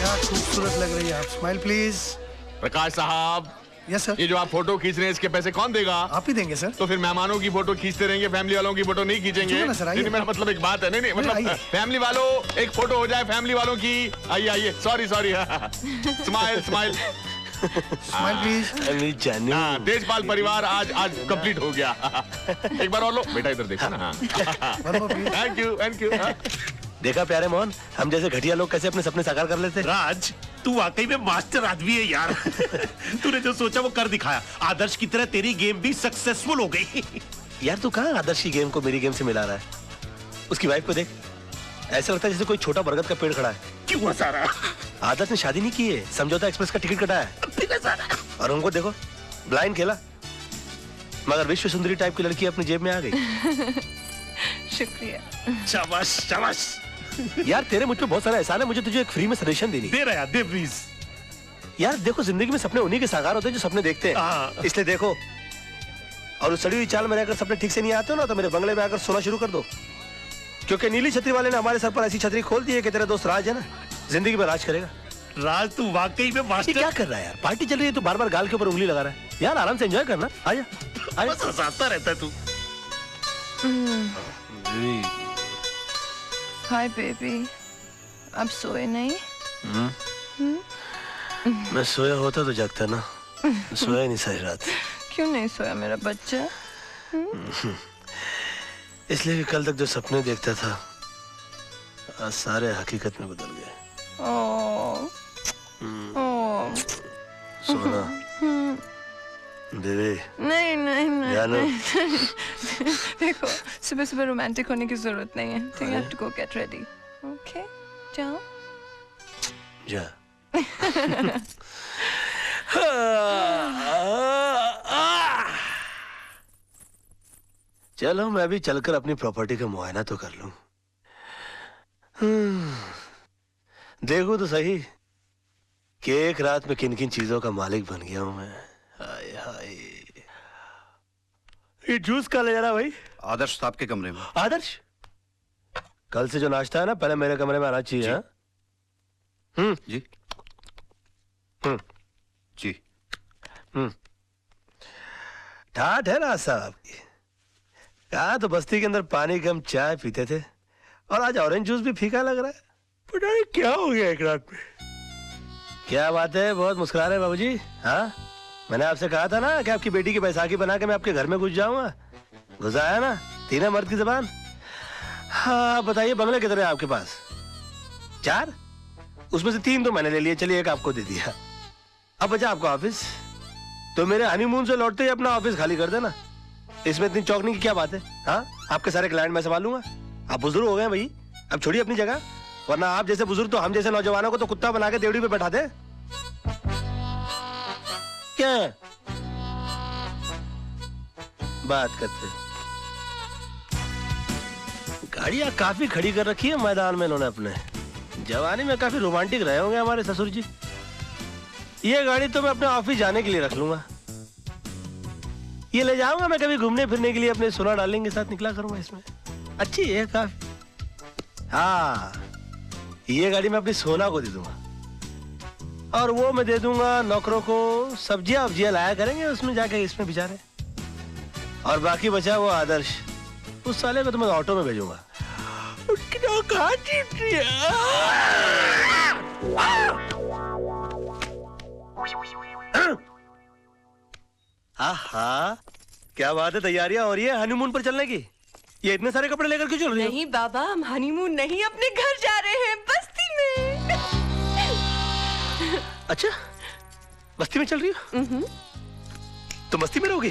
क्या खूबसूरत लग रही है आप। Smile please. Prakash Sahab. Yes sir. ये जो आप फोटो खींच रहे हैं इसके पैसे कौन देगा? आप ही देंगे सर। तो फिर मेहमानों की फोटो खींचते रहेंगे, फैमिली वालों की फोटो नहीं खींचेंगे? ना सर, आइए। नहीं, मेरा मतलब एक बात है। नहीं मतलब फैमिली वालों एक फोटो हो जाए फैमिली वालों की। आइए आइए, sorry smile smile smile please. Tejpal परिवार आज कंप्लीट हो गया। एक बार और लो बेटा, इधर देखो ना। Thank you. देखा प्यारे मोहन, हम जैसे घटिया लोग कैसे अपने सपने साकार कर लेते। राज, तू वाकई में मास्टर आदमी है यार। तूने जो सोचा वो कर दिखाया। आदर्श की तरह तेरी गेम भी सक्सेसफुल हो गई। यार तू कहाँ आदर्श की गेम को मेरी गेम से मिला रहा है? उसकी वाइफ को देख, ऐसा लगता है जैसे कोई छोटा बरगद का पेड़ खड़ा है। क्यों सारा? आदर्श ने शादी नहीं की है, समझौता एक्सप्रेस का टिकट कटा है। और उनको देखो, ब्लाइंड खेला, मगर विश्व सुंदरी टाइप की लड़की अपनी जेब में आ गई। शुक्रिया। शाबाश शाबाश। यार तेरे मुझ पे बहुत सारा एहसान है, मुझे तुझे एक फ्री में सजेशन देनी। दे रहा दे प्लीज। यार देखो, जिंदगी में सपने उन्हीं के साकार होते हैं जो सपने देखते हैं, इसलिए देखो। और उस सड़ी हुई चाल में रहकर सपने ठीक से नहीं आते हो ना, तो मेरे बंगले में आकर सोना शुरू कर दो, क्योंकि नीली छतरी वाले ने हमारे सर पर ऐसी छतरी खोल दी है कि तेरा दोस्त राज है ना, जिंदगी में राज करेगा। राज, तू वाकई में मास्टर। क्या कर रहा है यार? पार्टी चल रही है तो बार बार गाल के ऊपर उंगली लगा रहा है। यार आराम से एंजॉय करना। आजा बस हंसाता रहता है तू। हाय बेबी, अब सोए नहीं? मैं सोया होता तो जगता ना, सोया नहीं सारी रात। क्यों नहीं सोया मेरा बच्चा? इसलिए कि कल तक जो सपने देखता था आज सारे हकीकत में बदल गए। सोना बेबी। नहीं नहीं नहीं, जानो। नहीं। देखो, सुबह सुबह रोमांटिक होने की जरूरत नहीं है। ठीक है, to go get ready. Okay, जाओ। जा। चलो मैं भी चलकर अपनी प्रॉपर्टी का मुआयना तो कर लूं। देखो तो सही कि एक रात में किन किन चीजों का मालिक बन गया हूं मैं। हाय हाय। ये जूस कहाँ ले जा रहा भाई? आदर्श साहब के कमरे में। आदर्श, कल से जो नाश्ता है ना, पहले मेरे कमरे में आना चाहिए। हाँ? जी जी। ठाठ है ना साहब की। कहा तो बस्ती के अंदर पानी कम चाय पीते थे, और आज ऑरेंज जूस भी फीका लग रहा है। पता नहीं क्या हो गया एक रात में। क्या बात है, बहुत मुस्कुरा रहे बाबूजी। हाँ, मैंने आपसे कहा था ना कि आपकी बेटी की बैसाखी बना के मैं आपके घर में घुस जाऊंगा। घुस आया ना, तीन मर्द की जबान। हाँ बताइए, बंगले कितने हैं आपके पास? 4? उसमें से 3 तो मैंने ले लिए, चलिए एक आपको दे दिया। अब बचा आपका ऑफिस, तो मेरे हनीमून से लौटते ही अपना ऑफिस खाली कर देना। इसमें इतनी चौंकने की क्या बात है? हाँ, आपके सारे क्लाइंट मैं संभालूंगा। आप बुजुर्ग हो गए भाई, अब छोड़िए अपनी जगह, वरना आप जैसे बुजुर्ग तो हम जैसे नौजवानों को तो कुत्ता बना के देवड़ी पे बैठा दे। क्या बात करते? गाड़ियां काफी खड़ी कर रखी है मैदान में इन्होंने अपने। जवानी में काफी रोमांटिक रहे होंगे हमारे ससुर जी। ये गाड़ी तो मैं अपने ऑफिस जाने के लिए रख लूंगा। ये ले जाऊंगा मैं कभी घूमने फिरने के लिए, अपने सोना डार्लिंग के साथ निकला करूंगा इसमें। अच्छी है काफी। हाँ, ये गाड़ी मैं अपनी सोना को दे दूंगा, और वो मैं दे दूंगा नौकरों को। सब्जियां वब्जियां लाया करेंगे उसमें जाके, इसमें बेचारे। और बाकी बचा वो आदर्श, उस साले को तो मैं ऑटो में भेजूंगा। आहा, क्या बात है, तैयारियां हो रही है हनीमून पर चलने की। ये इतने सारे कपड़े लेकर क्यों चल रही हो? नहीं बाबा, हम हनीमून नहीं, अपने घर जा रहे हैं, बस्ती में। अच्छा, बस्ती में चल रही हो? तुम बस्ती में रहोगी?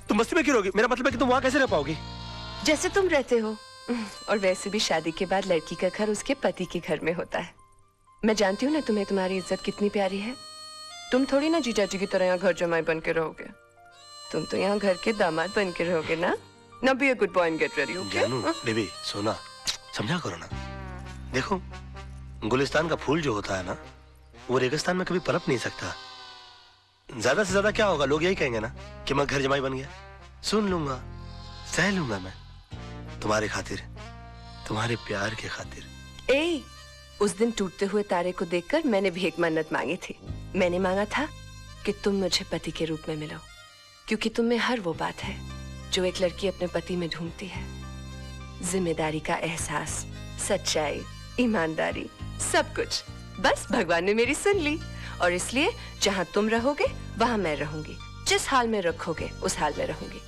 तुम बस्ती में क्यों रहोगी? मेरा मतलब है कि तुम वहां कैसे रह पाओगी? जैसे तुम रहते हो। और वैसे भी शादी के बाद लड़की का घर उसके पति के घर में होता है। मैं जानती हूँ ना तुम्हें तुम्हारी इज्जत कितनी प्यारी है। तुम थोड़ी ना जीजा जी की तरह यहाँ घर जमाई बन के रहोगे। तुम तो यहाँ घर के दामाद बन के रहोगे ना। Now be a good boy and get ready, okay? जानू, बेबी, सोना, समझा करो ना। देखो, गुलिस्तान का फूल जो होता है ना, वो रेगिस्तान में कभी पनप नहीं सकता। ज्यादा से ज्यादा क्या होगा, लोग यही कहेंगे ना कि मैं घर जमाई बन गया। सुन लूंगा, सह लूंगा मैं, तुम्हारे खातिर, तुम्हारे प्यार के खातिर। ए, उस दिन टूटते हुए तारे को देखकर मैंने भी एक मन्नत मांगी थी। मैंने मांगा था कि तुम मुझे पति के रूप में मिलो, क्योंकि तुम में हर वो बात है जो एक लड़की अपने पति में ढूंढती है। जिम्मेदारी का एहसास, सच्चाई, ईमानदारी, सब कुछ। बस भगवान ने मेरी सुन ली, और इसलिए जहां तुम रहोगे वहां मैं रहूंगी। जिस हाल में रखोगे उस हाल में रहूंगी,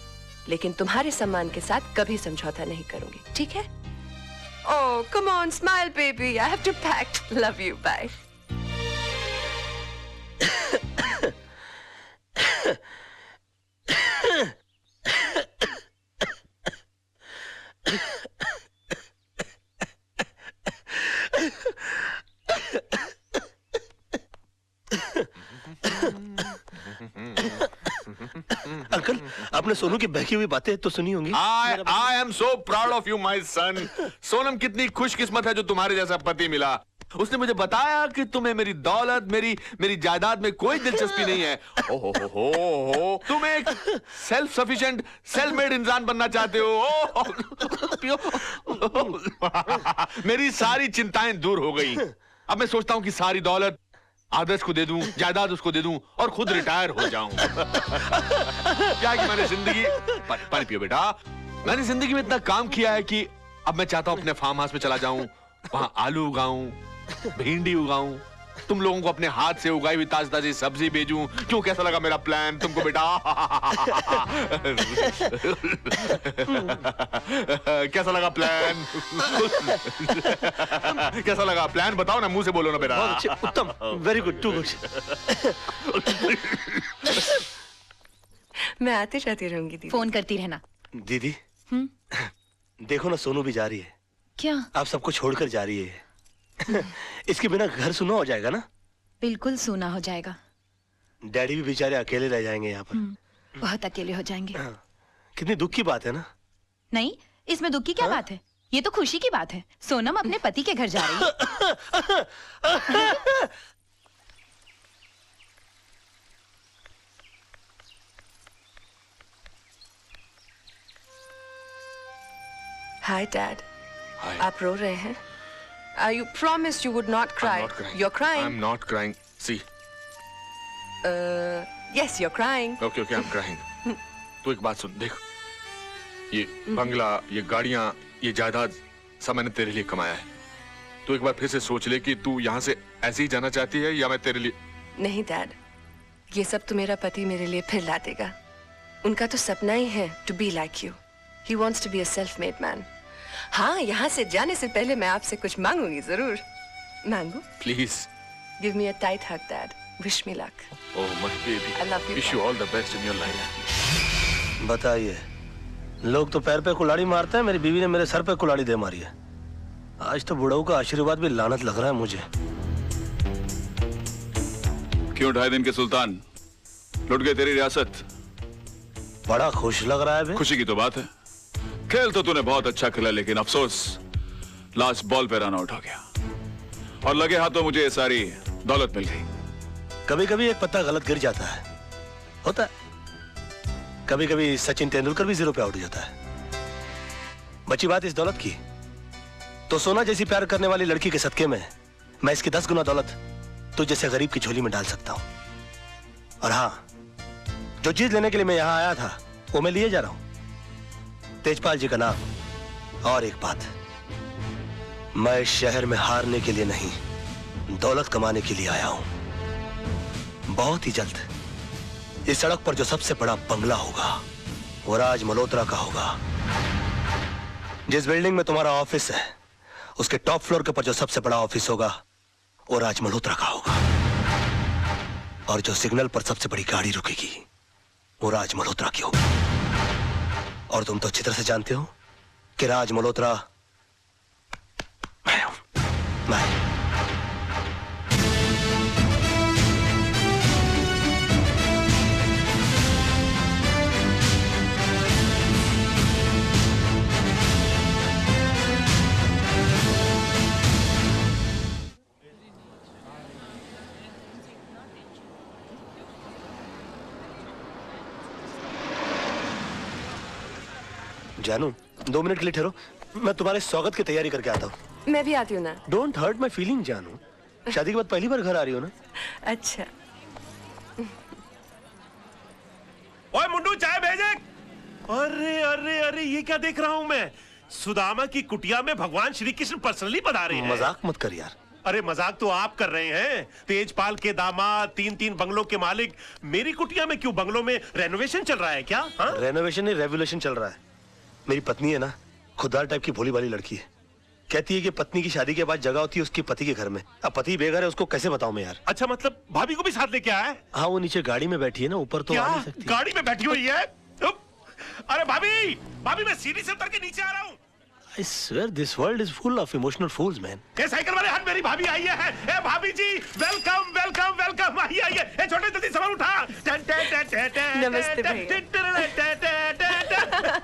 लेकिन तुम्हारे सम्मान के साथ कभी समझौता नहीं करूंगी, ठीक है? Oh, come on, smile, baby. I have to pack. Love you. Bye. Uncle, आपने सोनू की बहकी हुई बातें तो सुनी होंगी। I am so proud of you, my son. Sonam कितनी खुशकिस्मत है जो तुम्हारे जैसा पति मिला। उसने मुझे बताया कि तुम्हें मेरी दौलत, मेरी जायदाद में कोई दिलचस्पी नहीं है। हो, तुम एक सेल्फ सफिशिएंट, सेल्फ मेड इंसान बनना चाहते हो। मेरी सारी चिंताएं दूर हो गई। अब मैं सोचता हूँ कि सारी दौलत आदर्श को दे दूं, जायदाद उसको दे दूं और खुद रिटायर हो जाऊं। क्या कि मैंने जिंदगी पानी पियो बेटा, मैंने जिंदगी में इतना काम किया है कि अब मैं चाहता हूं अपने फार्म हाउस में चला जाऊं, वहां आलू उगाऊं, भिंडी उगाऊं, तुम लोगों को अपने हाथ से उगाई हुई ताजी ताजी सब्जी भेजूं। क्यों, कैसा लगा मेरा प्लान तुमको बेटा? कैसा लगा प्लान? कैसा लगा प्लान? बताओ ना, मुंह से बोलो ना बेटा। बहुत अच्छे, उत्तम, वेरी गुड, टू गुड। मैं आती जाती रहूंगी दीदी। फोन करती रहना। दीदी, देखो ना, सोनू भी जा रही है। क्या? आप सबको छोड़कर जा रही है। इसके बिना घर सुना हो जाएगा ना? बिल्कुल सूना हो जाएगा। डैडी भी बेचारे अकेले रह जाएंगे यहाँ पर। बहुत अकेले हो जाएंगे। कितनी दुख की बात है ना? नहीं, इसमें दुख की क्या बात है? ये तो खुशी की बात है। सोनम अपने पति के घर जा रही है। Hi, Dad. Hi. आप रो रहे हैं? You promised you would not cry. I'm not crying. You're crying. I'm not crying. See. Yes, you're crying. Okay, I'm crying. तू एक बात सुन, देख, ये बंगला, ये गाड़ियां, ये जायदाद सब मैंने तेरे लिए कमाया है। तू एक बार फिर से सोच ले कि तू यहाँ से ऐसे ही जाना चाहती है या मैं तेरे लिए। नहीं डैड, ये सब तो मेरा पति मेरे लिए फिर ला देगा। उनका तो सपना ही है to be like you. He wants to be a self-made man. हाँ, यहाँ से जाने से पहले मैं आपसे कुछ मांगूंगी जरूर। मांगू? Please. Give me a tight hug, Dad. Wish me luck. Oh my baby. I love you. Wish you all the best in your life. बताइए, लोग तो पैर पे कुल्हाड़ी मारते हैं, मेरी बीवी ने मेरे सर पे कुल्हाड़ी दे मारी है। आज तो बुढ़ाऊ का आशीर्वाद भी लानत लग रहा है मुझे। क्यों 2.5 दिन के सुल्तान लुट गए तेरी रियासत? बड़ा खुश लग रहा है बे। खुशी की तो बात है। खेल तो तूने बहुत अच्छा खेला, लेकिन अफसोस लास्ट बॉल पे रन आउट हो गया और लगे हाथों मुझे ये सारी दौलत मिल गई। कभी कभी एक पत्ता गलत गिर जाता है, होता है। कभी कभी सचिन तेंदुलकर भी 0 पे आउट हो जाता है। बची बात इस दौलत की, तो सोना जैसी प्यार करने वाली लड़की के सदके में मैं इसकी 10 गुना दौलत तो जैसे गरीब की झोली में डाल सकता हूं। और हाँ, जो चीज लेने के लिए मैं यहां आया था वो मैं लिए जा रहा हूं। तेजपाल जी का नाम। और एक बात, मैं इस शहर में हारने के लिए नहीं, दौलत कमाने के लिए आया हूं। बहुत ही जल्द इस सड़क पर जो सबसे बड़ा बंगला होगा वो राज मल्होत्रा का होगा। जिस बिल्डिंग में तुम्हारा ऑफिस है उसके टॉप फ्लोर के ऊपर जो सबसे बड़ा ऑफिस होगा वो राज मल्होत्रा का होगा। और जो सिग्नल पर सबसे बड़ी गाड़ी रुकेगी वो राज मल्होत्रा की होगी। और तुम तो अच्छी तरह से जानते हो कि राज मल्होत्रा मैं हूं। मैं जानू, 2 मिनट के लिए ठहरो, मैं तुम्हारे स्वागत की तैयारी करके आता हूँ। मैं भी आती हूँ ना। डोंट हर्ट माई फीलिंग जानू। शादी के बाद पहली बार घर आ रही हो ना? अच्छा। ओए मुंडू चाय भेजे। अरे अरे अरे ये क्या देख रहा हूँ मैं? सुदामा की कुटिया में भगवान श्री कृष्ण पर्सनली पधारे हैं। मजाक मत कर यार। अरे मजाक तो आप कर रहे हैं। तेजपाल के दामाद, 3-3 बंगलों के मालिक मेरी कुटिया में क्यों? बंगलों में रेनोवेशन चल रहा है क्या? हाँ? रेनोवेशन नहीं, रेवोल्यूशन चल रहा है। मेरी पत्नी है ना, खुददार टाइप की भोली भाली लड़की है। कहती है कि पत्नी की शादी के बाद जगह होती है उसकी पति के घर में। अब पति बेघर है, उसको कैसे बताऊं मैं यार? अच्छा, मतलब भाभी को भी साथ लेके आया है? हाँ, वो नीचे गाड़ी में बैठी है ना, ऊपर तो क्या? आ नहीं सकती। गाड़ी में बैठी हुई है? अरे भाभी, भाभी मैं सीढ़ी से उतर के नीचे आ रहा हूँ। I swear this world is full of emotional fools, man. ये साइकिल वाले हाथ मेरी भाभी आई है। ए भाभी जी, वेलकम वेलकम वेलकम। आइए आइए। ए छोटे जल्दी सामान उठा। नमस्ते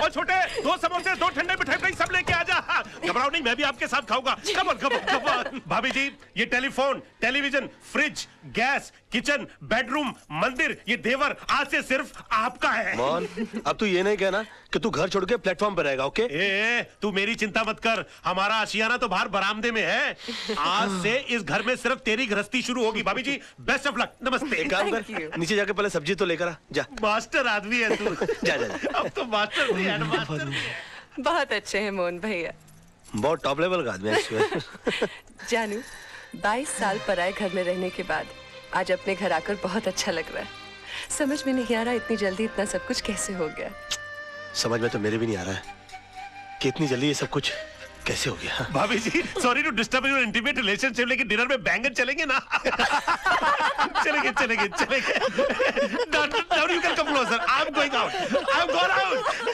और छोटे 2 समोसे 2 ठंडे मिठाई सब लेके आ जा। घबराओ नहीं, मैं भी आपके साथ खाऊंगा। Come on come on come on. भाभी जी, ये telephone, television, fridge, gas, kitchen, bedroom, मंदिर, ये देवर आज से सिर्फ आपका है। मॉन, अब तू ये नहीं कहना कि तू घर छोड़ के प्लेटफॉर्म पर रहेगा, ओके? ए, तू मेरी चिंता मत कर। हमारा आशियाना तो बाहर बरामदे में है। आज से इस घर में सिर्फ तेरी गृहस्थी शुरू होगी। भाभी जी, बेस्ट ऑफ लक। नमस्ते। एक काम Thank कर, you. नीचे जाके पहले सब्जी तो लेकर आ जा। मास्टर आदमी है तू। जा जा जा। अब तो मास्टर नहीं, हेड मास्टर भी है। बहुत अच्छे हैं मोहन भैया। बहुत टॉप लेवल का आदमी है इसमें। जानू, 22 साल पराए घर में रहने के बाद आज अपने घर आकर बहुत अच्छा लग रहा है। समझ में नहीं आ रहा इतनी जल्दी इतना सब कुछ कैसे हो गया। समझ में तो मेरे भी नहीं आ रहा है कि इतनी जल्दी ये सब कुछ कैसे हो गया। भाभी जी, sorry to disturb your intimate relationship, लेकिन डिनर में बैंगन चलेंगे ना? चलेंगे चलेंगे चलेंगे। Now you can come closer. I'm going out. I'm going out.